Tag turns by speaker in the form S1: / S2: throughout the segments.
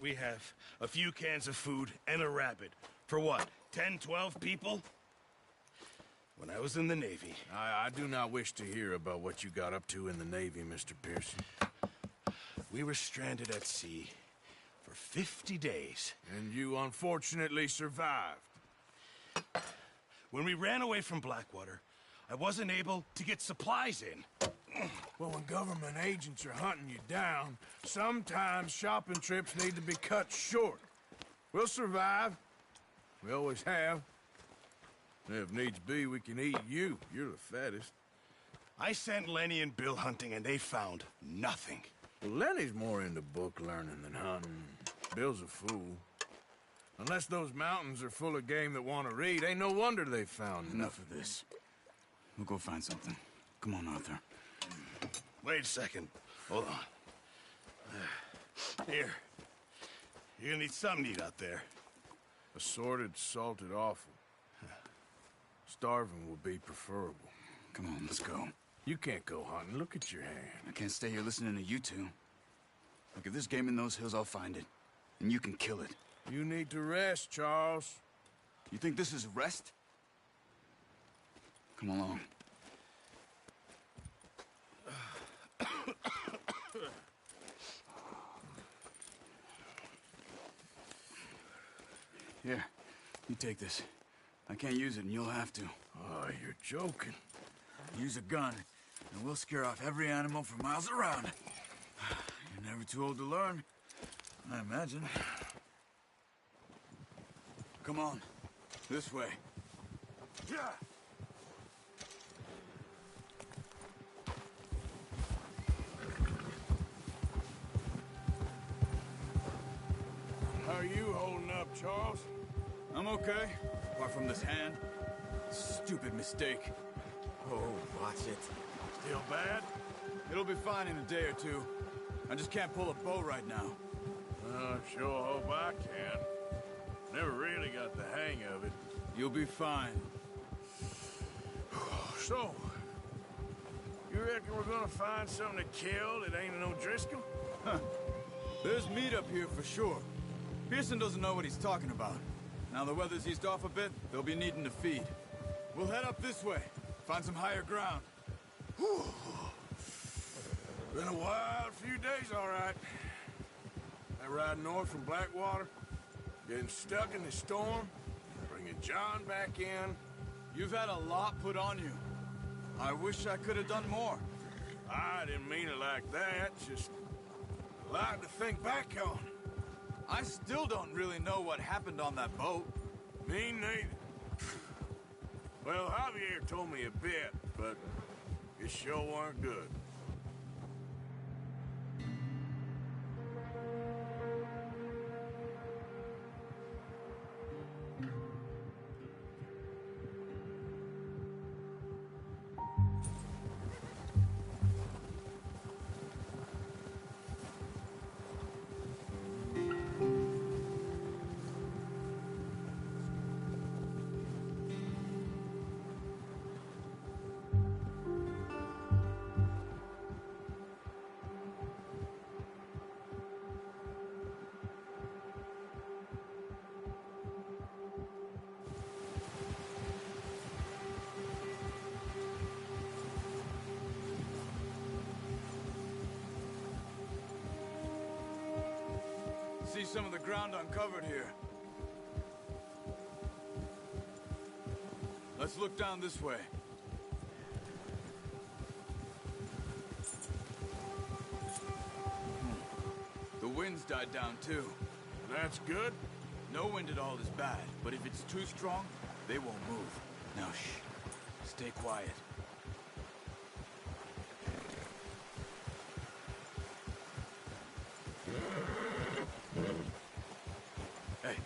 S1: we have a few cans of food and a rabbit. For what, 10, 12 people? When I was in the Navy...
S2: I do not wish to hear about what you got up to in the Navy, Mr. Pearson.
S1: We were stranded at sea for 50 days.
S2: And you unfortunately survived.
S1: When we ran away from Blackwater, I wasn't able to get supplies in.
S2: Well, when government agents are hunting you down, sometimes shopping trips need to be cut short. We'll survive. We always have. If needs be, we can eat you. You're the fattest.
S1: I sent Lenny and Bill hunting, and they found nothing.
S2: Well, Lenny's more into book learning than hunting. Bill's a fool. Unless those mountains are full of game that want to read, ain't no wonder they found
S3: Enough of this. We'll go find something. Come on, Arthur.
S1: Wait a second. Hold on. Here. You're gonna need something to eat out there.
S2: Assorted, salted offal. Starving will be preferable.
S3: Come on, let's go.
S2: You can't go hunting. Look at your hand.
S3: I can't stay here listening to you two. Look, if there's game in those hills, I'll find it. And you can kill it.
S2: You need to rest, Charles.
S3: You think this is rest? Come along. Here, you take this. I can't use it, and you'll have to.
S2: Oh, you're joking.
S3: Use a gun, and we'll scare off every animal for miles around. You're never too old to learn, I imagine. Come on, this way.
S2: Yeah. How are you holding up, Charles?
S3: I'm okay, apart from this hand. Stupid mistake.
S4: Oh, watch it.
S2: Still bad?
S3: It'll be fine in a day or two. I just can't pull a bow right now.
S2: Sure hope I can. Never really got the hang of it.
S3: You'll be fine.
S2: So, you reckon we're gonna find something to kill that ain't no Driscoll?
S3: Huh. There's meat up here for sure. Pearson doesn't know what he's talking about. Now the weather's eased off a bit, they'll be needing to feed. We'll head up this way, find some higher ground.
S2: Whew. Been a wild few days, all right. That ride north from Blackwater, getting stuck in the storm, bringing John back in.
S3: You've had a lot put on you. I wish I could have done more.
S2: I didn't mean it like that, just a lot to think back on.
S3: I still don't really know what happened on that boat.
S2: Me neither. Well, Javier told me a bit, but it sure weren't good.
S3: See some of the ground uncovered here. Let's look down this way. The wind's died down too.
S2: That's good.
S3: No wind at all is bad, but if it's too strong, they won't move. Now shh. Stay quiet. Hey,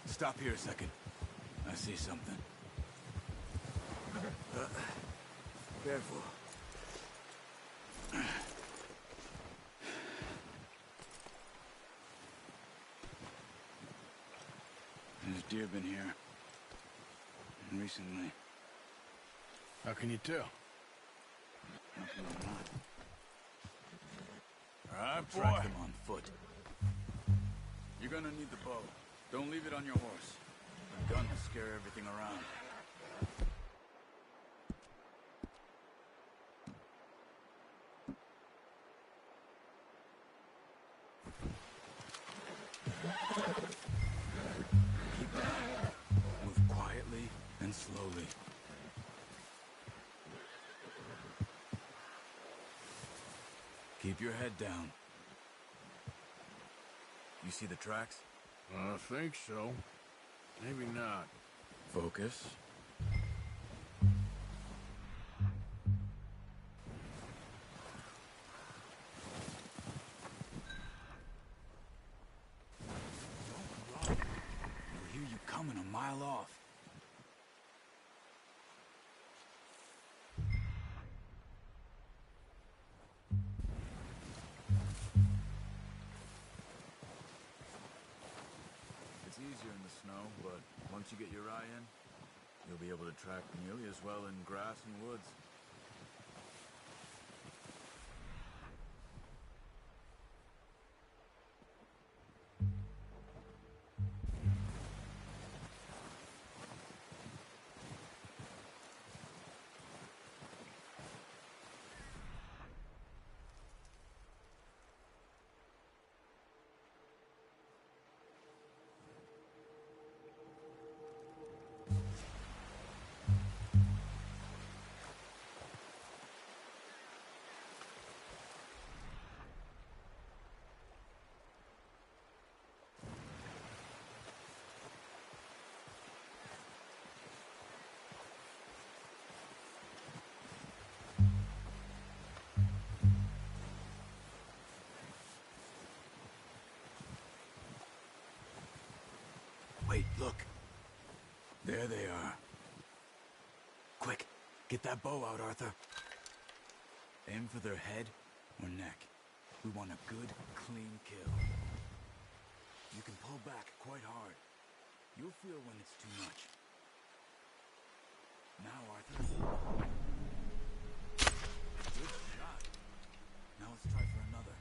S3: stop here a second. I see something. Careful. There's deer been here. Recently.
S2: How can you tell?
S3: How can you not?
S2: All right,
S3: Track
S2: boy.
S3: them on foot. You You're gonna need the bow. Don't leave it on your horse. The gun will scare everything around. Keep down. Move quietly and slowly. Keep your head down. You see the tracks?
S2: I think so. Maybe not.
S3: Focus. Don't run. They'll hear you coming a mile off. It's easier in the snow, but once you get your eye in, you'll be able to track nearly as well in grass and woods. Wait, look. There they are. Quick, get that bow out, Arthur. Aim for their head or neck. We want a good, clean kill. You can pull back quite hard. You'll feel when it's too much. Now, Arthur. Good shot. Now let's try for another.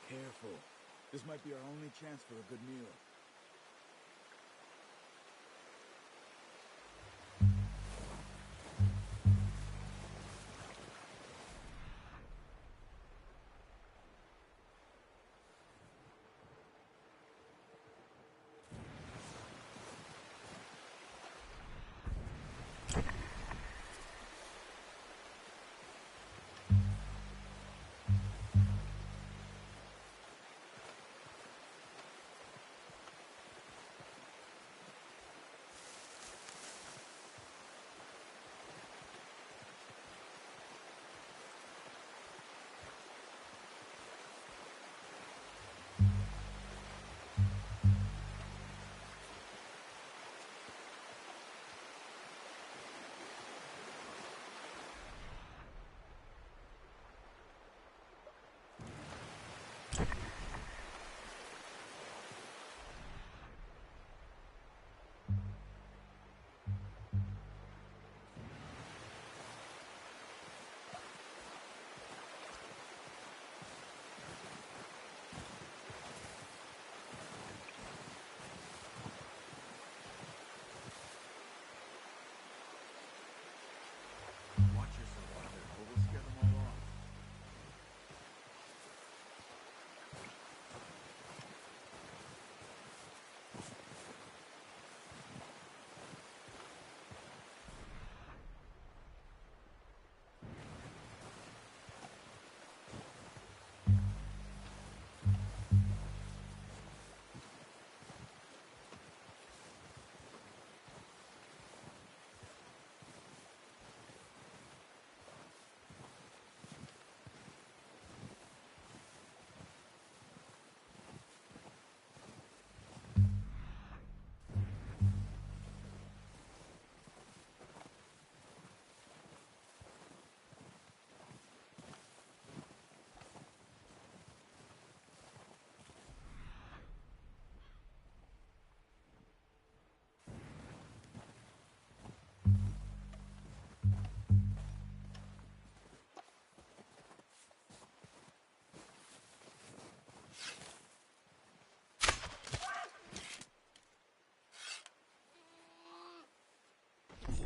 S3: Careful. This might be our only chance for a good meal.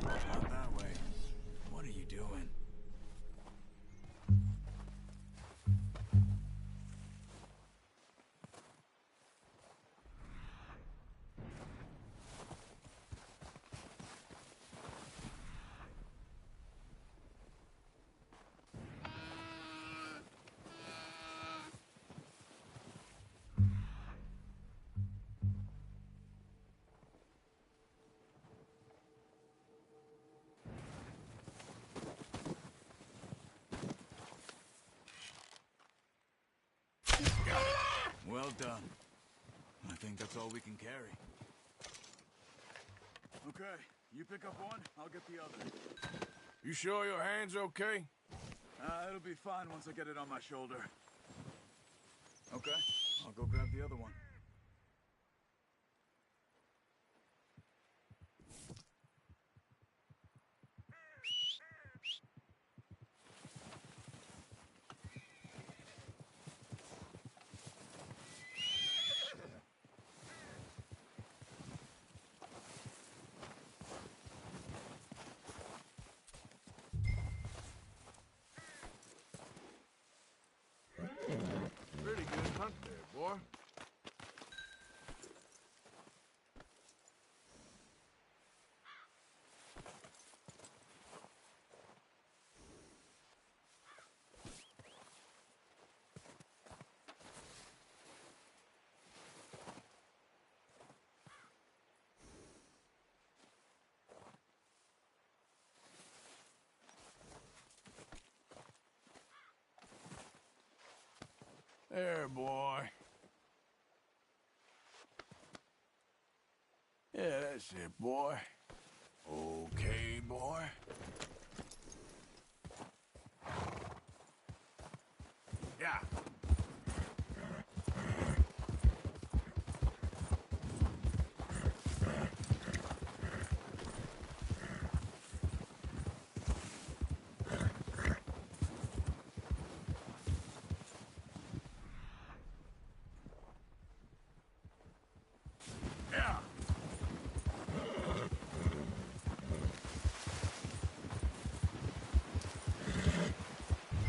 S3: Not that way. What are you doing? Well done. I think that's all we can carry. Okay, you pick up one, I'll get the other.
S2: You sure your hand's okay?
S3: It'll be fine once I get it on my shoulder. Okay, I'll go grab the other one.
S2: Pretty good hunt there, boy. There, boy. Yeah, that's it, boy. Okay, boy. Yeah. Yeah.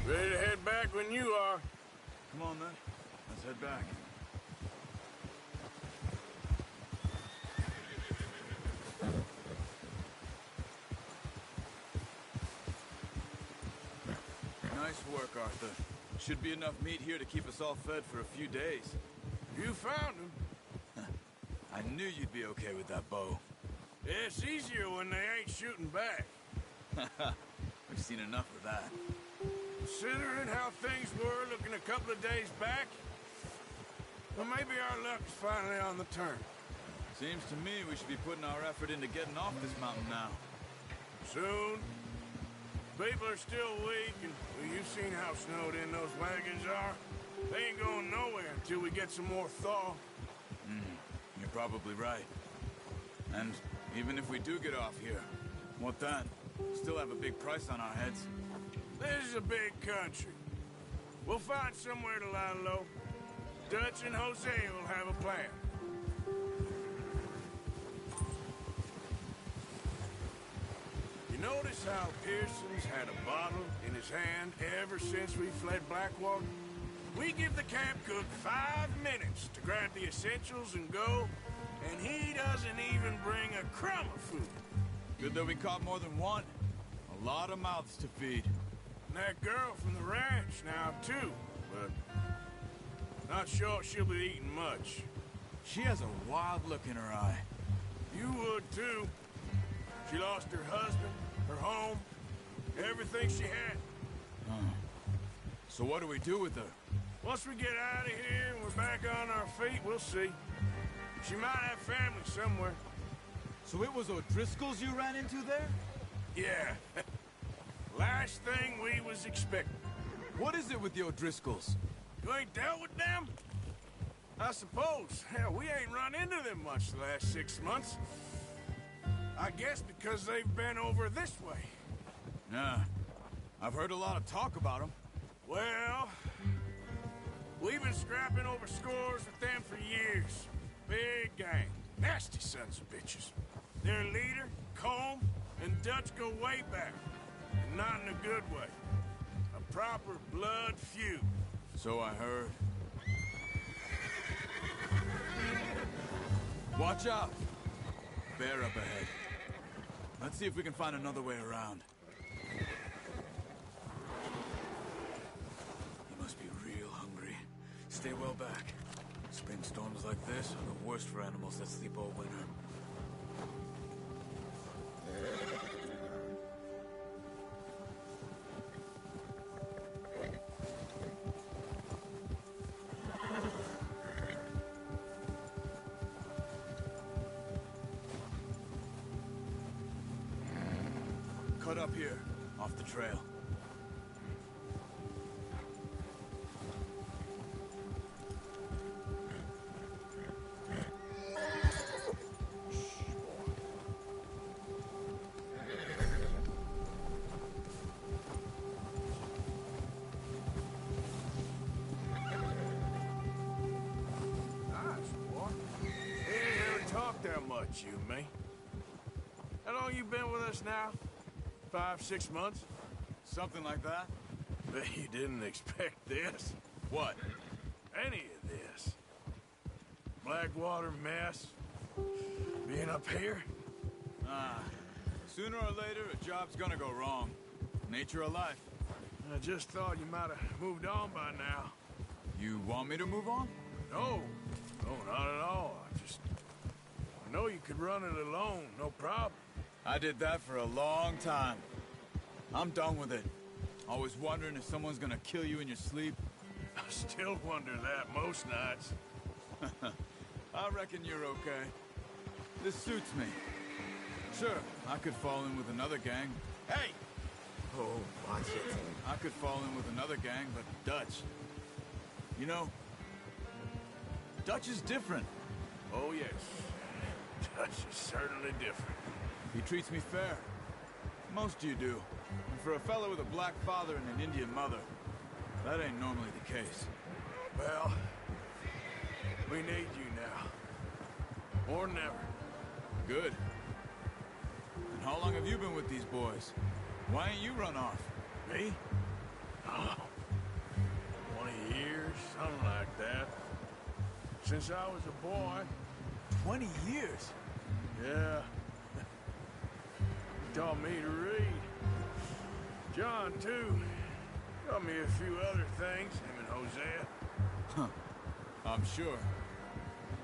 S2: Ready to head back when you are.
S3: Come on then, let's head back. Nice work, Arthur. Should be enough meat here to keep us all fed for a few days.
S2: You found him.
S3: I knew you'd be okay with that bow.
S2: Yeah, it's easier when they ain't shooting back.
S3: We've seen enough of that.
S2: Considering how things were looking a couple of days back, well, maybe our luck's finally on the turn.
S3: Seems to me we should be putting our effort into getting off this mountain now.
S2: Soon. People are still weak, and well, you've seen how snowed in those wagons are. They ain't going nowhere until we get some more thaw.
S3: You're probably right. And even if we do get off here, what then? We still have a big price on our heads.
S2: This is a big country. We'll find somewhere to lie low. Dutch and Jose will have a plan. You notice how Pearson's had a bottle in his hand ever since we fled Blackwater? We give the camp cook 5 minutes to grab the essentials and go, and he doesn't even bring a crumb of food.
S3: Good that we caught more than one. A lot of mouths to feed.
S2: And that girl from the ranch now, too, but not sure she'll be eating much.
S3: She has a wild look in her eye.
S2: You would, too. She lost her husband, her home, everything she had.
S3: So what do we do with her?
S2: Once we get out of here and we're back on our feet, we'll see. She might have family somewhere.
S3: So it was O'Driscoll's you ran into there?
S2: Yeah. Last thing we was expecting.
S3: What is it with the O'Driscolls?
S2: You ain't dealt with them? I suppose. Hell, we ain't run into them much the last 6 months. I guess because they've been over this way.
S3: Yeah. I've heard a lot of talk about them.
S2: Well, we've been scrapping over scores with them for years. Big gang. Nasty sons of bitches. Their leader, Colm, and Dutch go way back. And not in a good way. A proper blood feud.
S3: So I heard. Watch out! Bear up ahead. Let's see if we can find another way around. You must be real hungry. Stay well back. Spring storms like this are the worst for animals that sleep all winter. Cut up here, off the trail.
S2: That much, you and me. How long you been with us now? 5, 6 months?
S3: Something like that?
S2: Bet you didn't expect this.
S3: What?
S2: Any of this. Blackwater mess. Being up here.
S3: Sooner or later, a job's gonna go wrong. Nature of life.
S2: I just thought you might have moved on by now.
S3: You want me to move on?
S2: No. No, not at all. I know you could run it alone, no problem.
S3: I did that for a long time. I'm done with it. Always wondering if someone's gonna kill you in your sleep.
S2: I still wonder that most nights.
S3: I reckon you're okay. This suits me. Sure, I could fall in with another gang.
S2: Hey!
S4: Oh, watch it.
S3: I could fall in with another gang, but Dutch. You know, Dutch is different.
S2: Oh, yes. Dutch is certainly different.
S3: He treats me fair. Most you do. And for a fellow with a black father and an Indian mother, that ain't normally the case.
S2: Well, we need you now. Or never.
S3: Good. And how long have you been with these boys? Why ain't you run off?
S2: Me? Oh, 20 years, something like that. Since I was a boy.
S3: 20 years?
S2: Yeah. He taught me to read. John, too. Taught me a few other things, him and Hosea.
S3: Huh. I'm sure.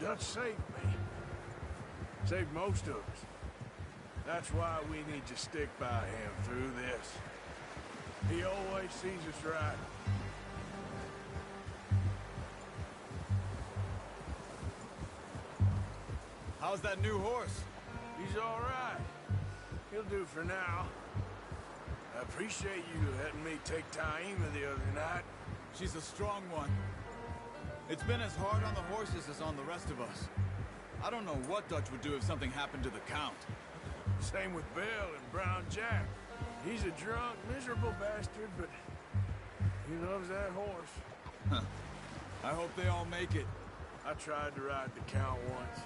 S2: Dutch saved me. Saved most of us. That's why we need to stick by him through this. He always sees us right.
S3: How's that new horse?
S2: He's all right. He'll do for now. I appreciate you letting me take Taima the other night.
S3: She's a strong one. It's been as hard on the horses as on the rest of us. I don't know what Dutch would do if something happened to the Count.
S2: Same with Bill and Brown Jack. He's a drunk, miserable bastard, but he loves that horse.
S3: Huh. I hope they all make it.
S2: I tried to ride the Count once.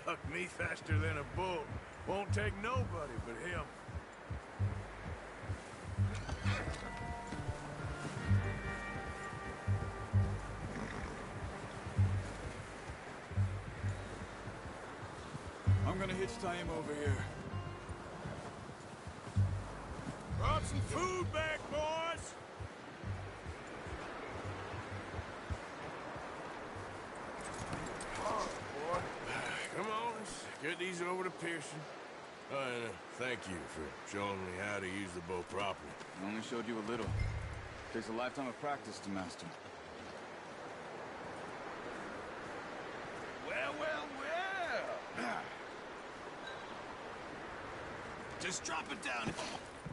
S2: Bucked me faster than a bull. Won't take nobody but him.
S3: I'm gonna hitch Taima over here.
S2: Brought some food back, boys! Oh, boy. Come on, let's get these over to Pearson. Oh, and thank you for showing me how to use the bow properly.
S3: I only showed you a little. Takes a lifetime of practice to master.
S2: Well, well, well.
S1: Just drop it down.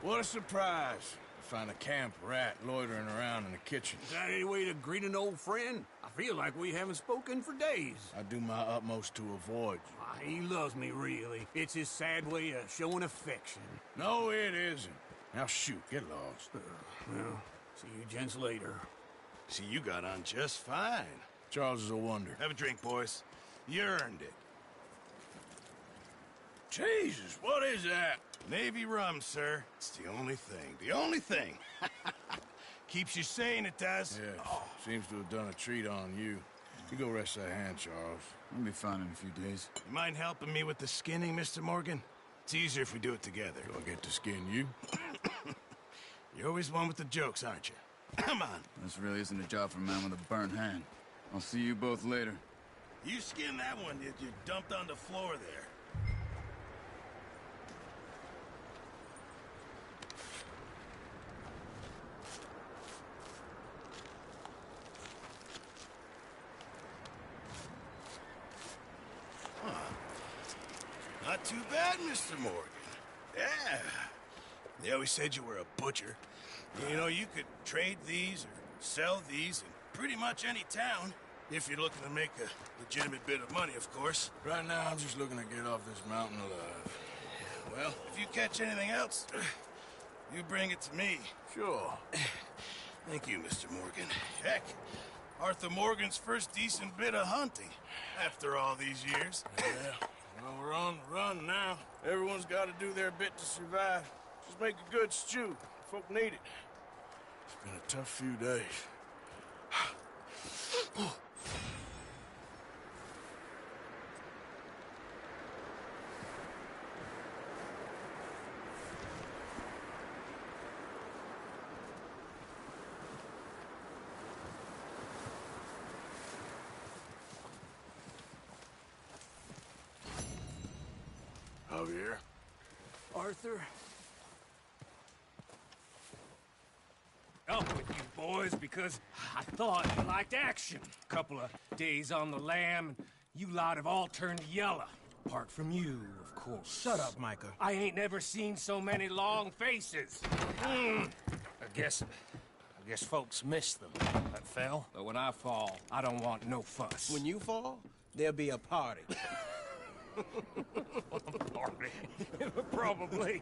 S2: What a surprise. Find a camp rat loitering around in the kitchen.
S5: Is that any way to greet an old friend? I feel like we haven't spoken for days.
S2: I do my utmost to avoid you.
S5: He loves me, really. It's his sad way of showing affection.
S2: No, it isn't. Now shoot, get lost.
S5: Well, see you gents later.
S1: See, you got on just fine.
S2: Charles is a wonder.
S1: Have a drink, boys. You earned it.
S2: Jesus, what is that?
S1: Navy rum, sir. It's the only thing. The only thing. Keeps you sane, it does.
S2: Yes, seems to have done a treat on you. You go rest that hand, Charles.
S3: We'll be fine in a few days.
S1: You mind helping me with the skinning, Mr. Morgan? It's easier if we do it together.
S2: Do I get to skin you?
S1: You're always one with the jokes, aren't you? Come on.
S3: This really isn't a job for a man with a burnt hand. I'll see you both later.
S1: You skin that one you dumped on the floor there. Not too bad, Mr. Morgan. Yeah. They always said you were a butcher. You know, you could trade these or sell these in pretty much any town. If you're looking to make a legitimate bit of money, of course.
S2: Right now, I'm just looking to get off this mountain alive.
S1: Well, if you catch anything else, you bring it to me.
S2: Sure.
S1: Thank you, Mr. Morgan. Heck, Arthur Morgan's first decent bit of hunting after all these years.
S2: Yeah. Well, we're on the run now. Everyone's got to do their bit to survive. Just make a good stew. Folk need it. It's been a tough few days. Javier?
S5: Arthur? Up with you boys because I thought you liked action. Couple of days on the lam, and you lot have all turned yellow. Apart from you, of course.
S4: Shut up, Micah.
S5: I ain't never seen so many long faces. I guess folks miss them. That fell. But when I fall, I don't want no fuss.
S4: When you fall, there'll be a party.
S5: Party. Probably.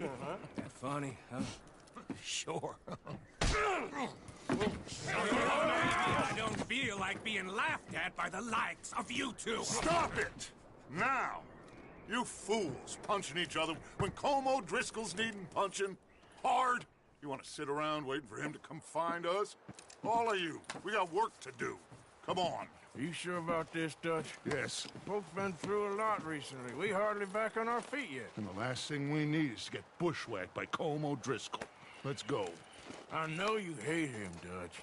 S5: That funny, huh? Sure. I don't feel like being laughed at by the likes of you two.
S6: Stop it! Now! You fools punching each other when Como Driscoll's needing punching. Hard! You want to sit around waiting for him to come find us? All of you, we got work to do. Come on.
S2: Are you sure about this, Dutch?
S6: Yes.
S2: Folks been through a lot recently. We hardly back on our feet yet.
S6: And the last thing we need is to get bushwhacked by Como Driscoll. Let's go.
S2: I know you hate him, Dutch.